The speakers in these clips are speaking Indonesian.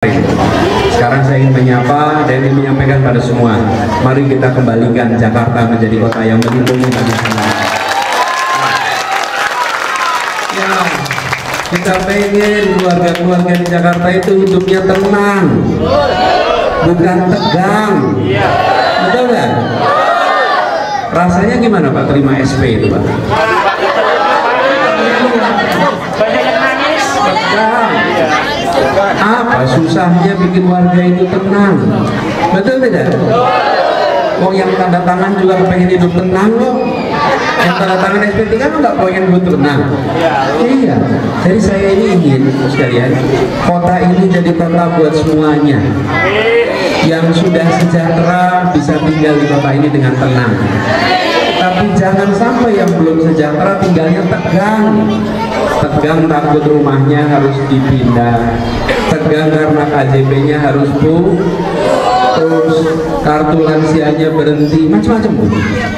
Sekarang saya ingin menyapa dan ingin menyampaikan pada semua, mari kita kembalikan Jakarta menjadi kota yang melindungi bagi semua. Ya, kita pengen keluarga-keluarga di Jakarta itu hidupnya tenang, bukan tegang. Betul nggak? Rasanya gimana Pak terima SP itu Pak? Banyak yang nangis. Tegang. Apa susahnya bikin warga itu tenang? Betul tidak? Oh, yang tanda tangan juga pengen hidup tenang kok. Yang tanda tangan SP3 kan nggak pengen hidup tenang. Iya. Jadi saya ini ingin sekalian kota ini jadi kota buat semuanya. Yang sudah sejahtera bisa tinggal di kota ini dengan tenang. Tapi jangan sampai yang belum sejahtera tinggalnya tegang. Tegang takut rumahnya harus dipindah, tegang karena KJP-nya harus terus kartu lansianya berhenti, macam-macam Bu.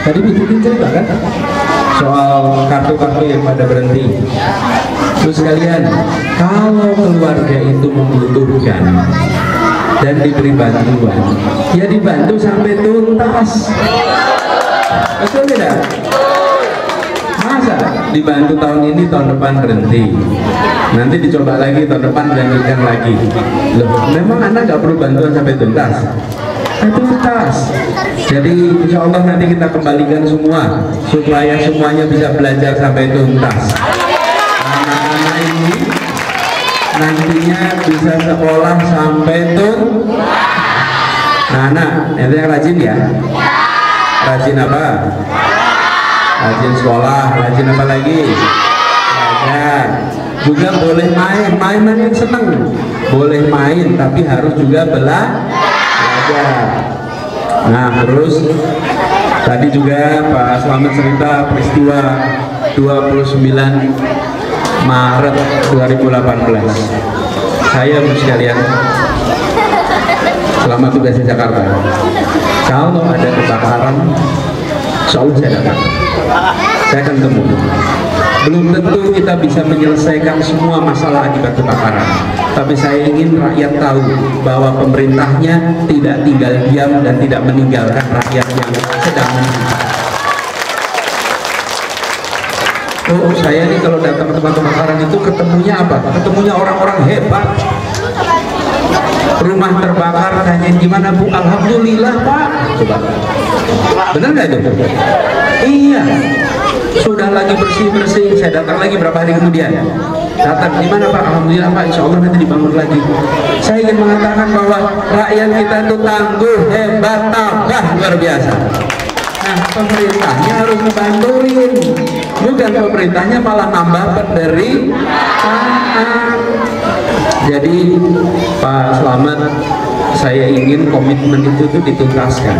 Tadi bikin cerita kan soal kartu-kartu yang pada berhenti. Terus kalian, kalau keluarga itu membutuhkan dan diberi bantuan, ya dibantu sampai tuntas. Betul tidak? Masa dibantu tahun ini, tahun depan berhenti, nanti dicoba lagi tahun depan dilanjutkan lagi. Loh, memang anak nggak perlu bantuan sampai tuntas? Tuntas. Jadi insya Allah nanti kita kembalikan semua supaya semuanya bisa belajar sampai tuntas. Anak-anak ini nantinya bisa sekolah sampai tuntas. Nah, anak, itu yang rajin ya? Rajin apa? Rajin sekolah, rajin apa lagi? Belajar. Juga boleh main yang seneng. Boleh main, tapi harus juga belajar. Nah, terus tadi juga Pak Slamet cerita peristiwa 29 Maret 2018. Saya sekalian, selama tugas di Jakarta, kalau ada kebakaran, selalu saya datang. Saya akan temu. Belum tentu kita bisa menyelesaikan semua masalah akibat kebakaran, tapi saya ingin rakyat tahu bahwa pemerintahnya tidak tinggal diam dan tidak meninggalkan rakyat yang sedang menderita. Oh, saya nih kalau datang ke tempat kebakaran itu ketemunya apa? Ketemunya orang-orang hebat. Rumah terbakar, tanyain gimana Bu? Alhamdulillah Pak. Coba, benar nggak itu? Iya. Sudah lagi bersih-bersih, saya datang lagi berapa hari kemudian. Datang, gimana Pak? Alhamdulillah Pak, insya Allah nanti dibangun lagi. Saya ingin mengatakan bahwa rakyat kita itu tangguh, hebat, tabah, luar biasa. Nah, pemerintahnya harus membantuin, bukan pemerintahnya malah nambah penderitaan. Jadi Pak Slamet, saya ingin komitmen itu tuh dituntaskan.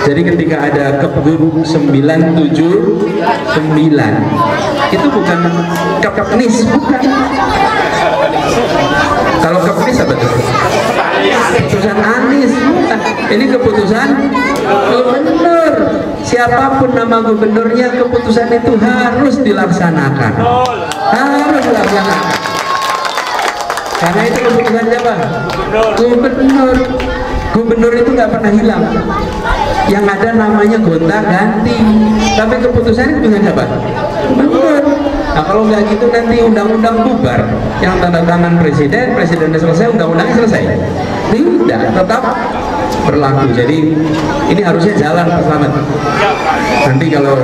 Jadi ketika ada Kepgub 979 itu bukan Kepnis, bukan. Kalau Kepnis apa tuh? Keputusan Anies, bukan. Ini keputusan gubernur. Siapapun nama gubernurnya, keputusan itu harus dilaksanakan. Harus dilaksanakan. Karena itu keputusan siapa? Gubernur. Gubernur itu nggak pernah hilang. Yang ada namanya gonta ganti. Tapi keputusan itu dengan siapa? Gubernur. Nah, kalau nggak gitu nanti undang-undang bubar. Yang tanda tangan presiden, presidennya selesai, undang-undangnya selesai. Tidak, tetap berlaku. Jadi ini harusnya jalan Pak Slamet. Nanti kalau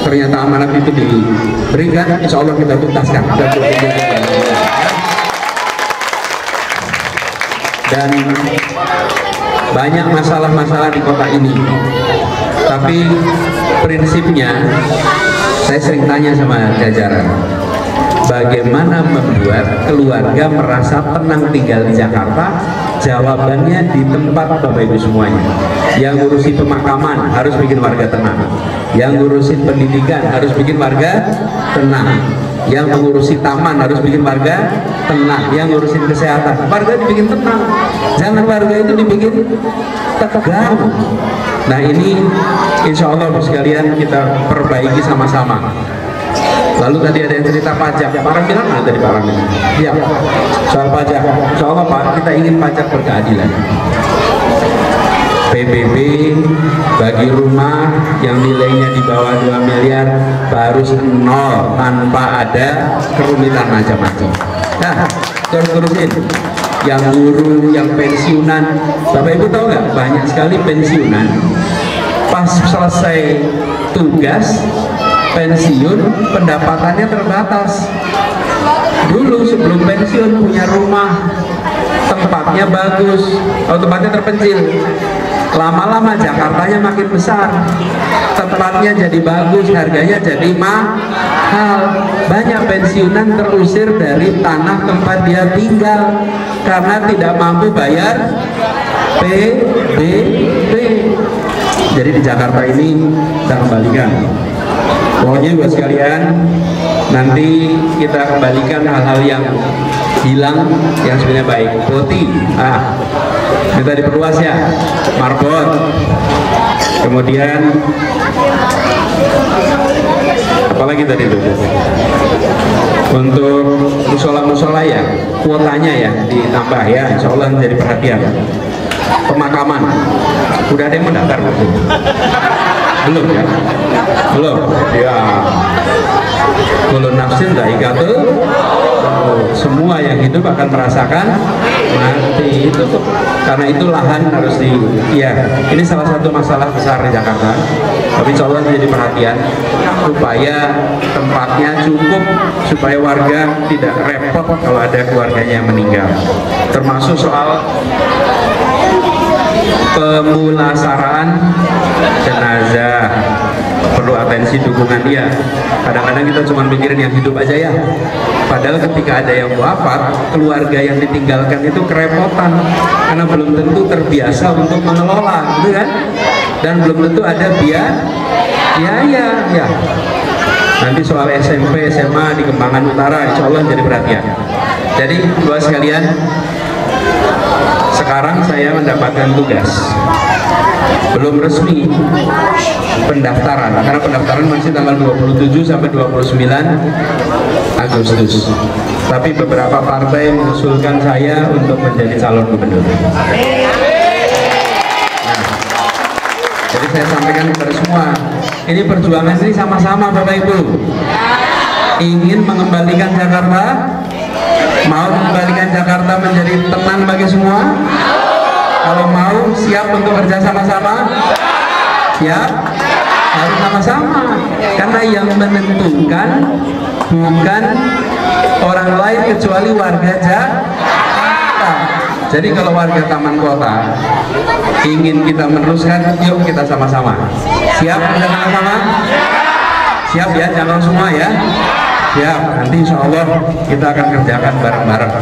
ternyata amanat itu diberikan, insya Allah kita tuntaskan. Dan banyak masalah-masalah di kota ini, tapi prinsipnya saya sering tanya sama jajaran, bagaimana membuat keluarga merasa tenang tinggal di Jakarta? Jawabannya di tempat Bapak Ibu semuanya. Yang ngurusi pemakaman harus bikin warga tenang, yang ngurusin pendidikan harus bikin warga tenang, yang mengurusi taman harus bikin warga tenang, yang ngurusin kesehatan warga dibikin tenang, jangan warga itu dibikin tegang. Nah, ini insya Allah sekalian kita perbaiki sama-sama. Lalu tadi ada yang cerita pajak. Parang bilang nggak tadi Parang ini? Iya. Soal pajak. Soal apa Pak? Kita ingin pajak berkeadilan. PBB bagi rumah yang nilainya di bawah 2 miliar harus 0 tanpa ada kerumitan macam-macam. Nah, terusin. Yang guru, yang pensiunan, Bapak Ibu tahu nggak? Banyak sekali pensiunan pas selesai tugas pensiun pendapatannya terbatas. Dulu sebelum pensiun punya rumah, tempatnya bagus, tempatnya terpencil. Lama-lama Jakartanya makin besar, tempatnya jadi bagus, harganya jadi mahal. Banyak pensiunan terusir dari tanah tempat dia tinggal karena tidak mampu bayar PBB. Jadi di Jakarta ini kita kembalikan. Pokoknya buat sekalian, nanti kita kembalikan hal-hal yang hilang yang sebenarnya baik. Poti, kita diperluas ya, marbot, kemudian apalagi tadi itu untuk musola-musola ya, kuotanya ya ditambah ya, insya Allah menjadi perhatian. Pemakaman, udah ada yang mendaftar belum ya? Belum ya. Kulun nafsin dha'iqatul maut. Semua yang hidup akan merasakan mati. Itu tuh, karena itu lahan harus ini salah satu masalah besar di Jakarta. Tapi insya Allah menjadi perhatian supaya tempatnya cukup, supaya warga tidak repot kalau ada keluarganya yang meninggal. Termasuk soal pemulasaraan jenazah, perlu atensi dukungan dia. Kadang-kadang kita cuma mikirin yang hidup aja ya, padahal ketika ada yang wafat, keluarga yang ditinggalkan itu kerepotan karena belum tentu terbiasa untuk mengelola, gitu kan? Dan belum tentu ada biaya ya. Nanti soal SMP, SMA di Kembangan Utara insya Allah jadi perhatian. Jadi buat sekalian, sekarang saya mendapatkan tugas, belum resmi pendaftaran karena pendaftaran masih tanggal 27 sampai 29 Agustus. Tapi beberapa partai mengusulkan saya untuk menjadi calon gubernur. Jadi saya sampaikan kepada semua, ini perjuangan ini sama-sama Bapak Ibu. Ingin mengembalikan Jakarta, mau mengembalikan Jakarta menjadi tenang bagi semua. Kalau mau, siap untuk kerja sama-sama? Siap? Harus sama-sama. Karena yang menentukan bukan orang lain kecuali warga Jakarta. Jadi kalau warga Taman Kota ingin kita meneruskan, yuk kita sama-sama. Siap kerja sama-sama? Siap ya, jangan semua ya. Siap, nanti insya Allah kita akan kerjakan bareng-bareng.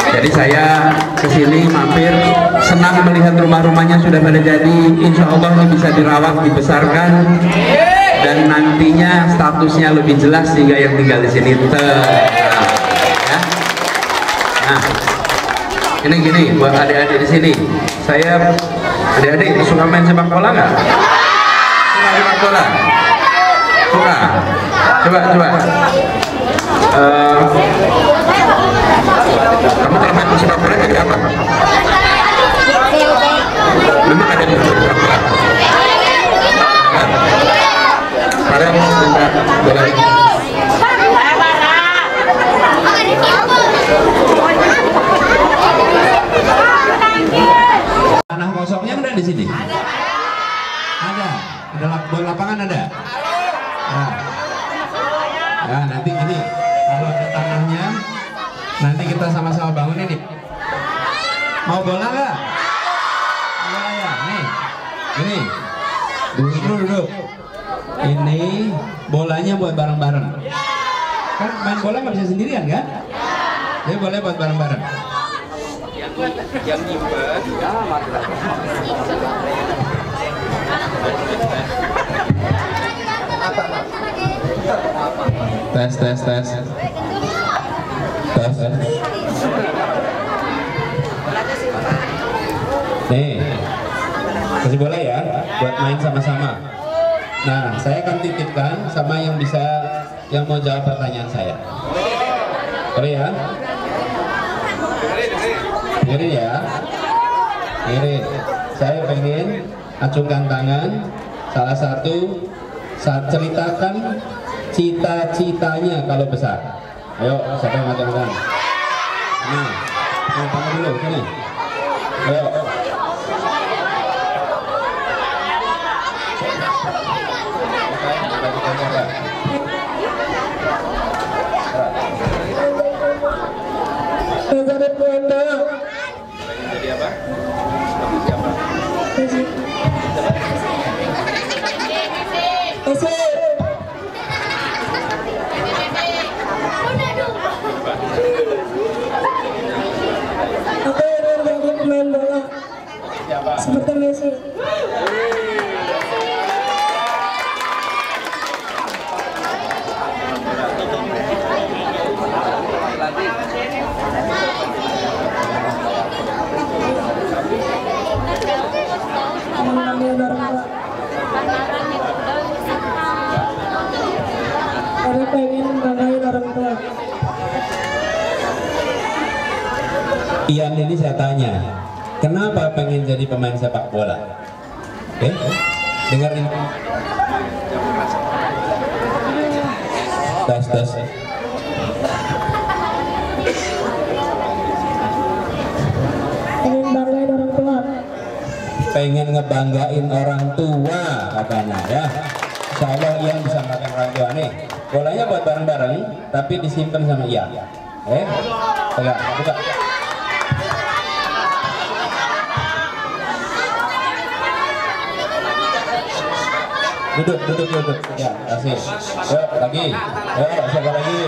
Jadi saya kesini mampir, senang melihat rumah-rumahnya sudah pada jadi. Insya Allah ini bisa dirawat, dibesarkan, dan nantinya statusnya lebih jelas sehingga yang tinggal di sini tenang. Ya. Nah, ini gini buat adik-adik di sini. Saya adik-adik suka main sepak bola nggak? Suka sepak bola? Suka? Coba. Kamu kalau main sepak bola jadi apa? Memang ada sepak bola. Kalian minta bola. Tanah kosongnya udah di sini. Ada lapangan ada. Nah, nanti gini, kalau ada tanahnya, nanti kita sama-sama bangun ini. Mau bola nggak? Bola ya, nih, ini, duduk. Ini bolanya buat bareng-bareng. Kan main bola nggak bisa sendirian kan? Jadi boleh buat bareng-bareng. Yang nyimpen, ya tes. Nih, kasih bola ya, buat main sama-sama. Nah, saya akan titipkan sama yang bisa yang mau jawab pertanyaan saya? Boleh ya? Dengerin ya. Dengerin. Saya pengen acungkan tangan. Salah satu saat ceritakan cita-citanya kalau besar. Ayo, siapa yang acungkan tangan? Nah, kamu dulu sini. Ayo. Jadi apa? Siapa? Aku ingin jadi pemain bola seperti Messi. Membanggakan orang tua. Aku pengen membanggakan orang tua. Ian ini saya tanya, kenapa pengen jadi pemain sepak bola? Dengerin. Tes. Pengen banggain orang tua. Pengen ngebanggain orang tua katanya ya. Insya Allah Ian bisa makan orang tua nih. Bolanya buat bareng-bareng, tapi disimpan sama Ian. Pegang, buka. Duduk. Ya, kasih. Yuk, lagi. Yuk, siapa lagi?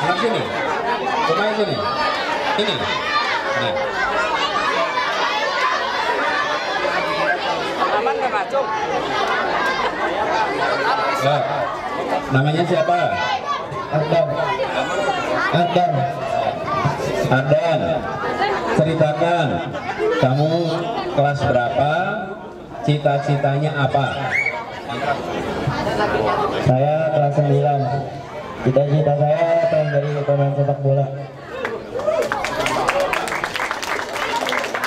Anak sini. Pemain sini. Ini. Nih. Aman nggak macung? Ya. Namanya siapa? Adan. Ceritakan kamu kelas berapa, cita-citanya apa? Saya kelas 9. Cita-cita saya pengen jadi pemain sepak bola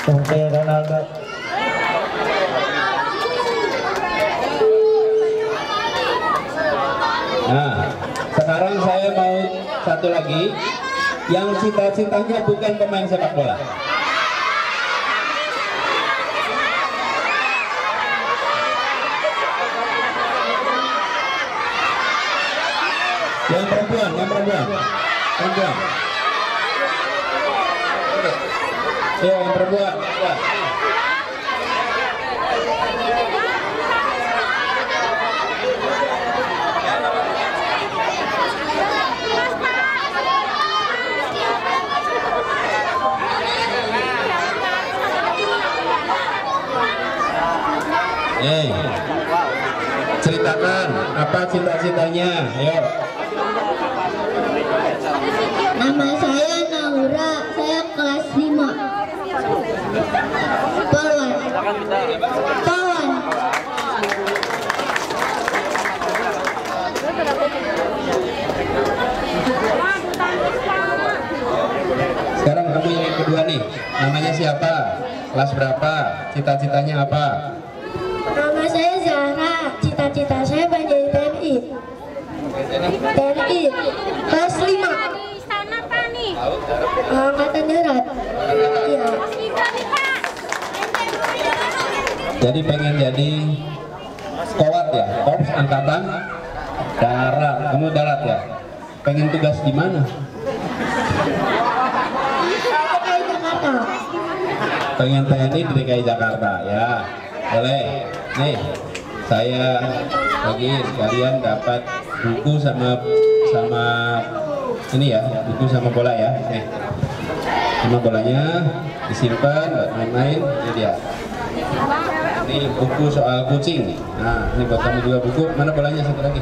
seperti Ronaldo. Nah, sekarang saya mau satu lagi yang cita-citanya bukan pemain sepak bola. Yang perempuan. Yang perempuan. Ceritakan apa cita-citanya, ayo. Nama saya Naura, saya kelas 5. Polwan. Sekarang kamu yang kedua nih, namanya siapa? Kelas berapa? Cita-citanya apa? Nama saya Zahra, cita-cita saya pengen jadi TNI. TNI kelas 5. Angkatan Darat. Iya. Jadi pengen jadi kowat ya, korps angkatan darat. Kamu darat ya? Pengen tugas di mana? DKI Jakarta. Pengen TNI di DKI Jakarta ya. Boleh. Nih, saya bagiin kalian dapat buku sama ini ya, buku sama bola ya. Nih, sama bolanya disimpan, main-main. Ini dia. Ini buku soal kucing. Nah, ini buat kamu juga buku. Mana bolanya satu lagi?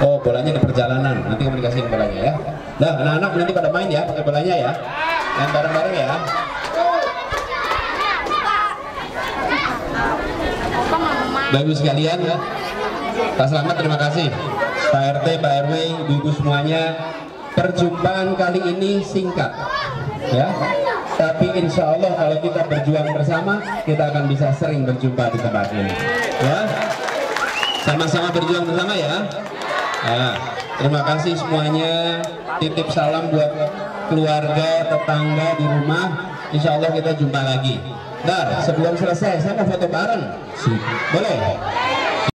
Oh, bolanya di perjalanan. Nanti kamu dikasihin bolanya ya. Nah, anak-anak nanti pada main ya, pakai bolanya ya. Main bareng-bareng ya. Bapak Ibu sekalian, Pak Slamet terima kasih, Pak RT, Pak RW, Ibu-ibu semuanya. Perjumpaan kali ini singkat, ya. Tapi insya Allah kalau kita berjuang bersama, kita akan bisa sering berjumpa di tempat ini, ya. Sama-sama berjuang bersama ya. Nah, terima kasih semuanya. Titip salam buat keluarga, tetangga di rumah. Insya Allah kita jumpa lagi. Dar, sebelum selesai, saya mau foto bareng. Boleh?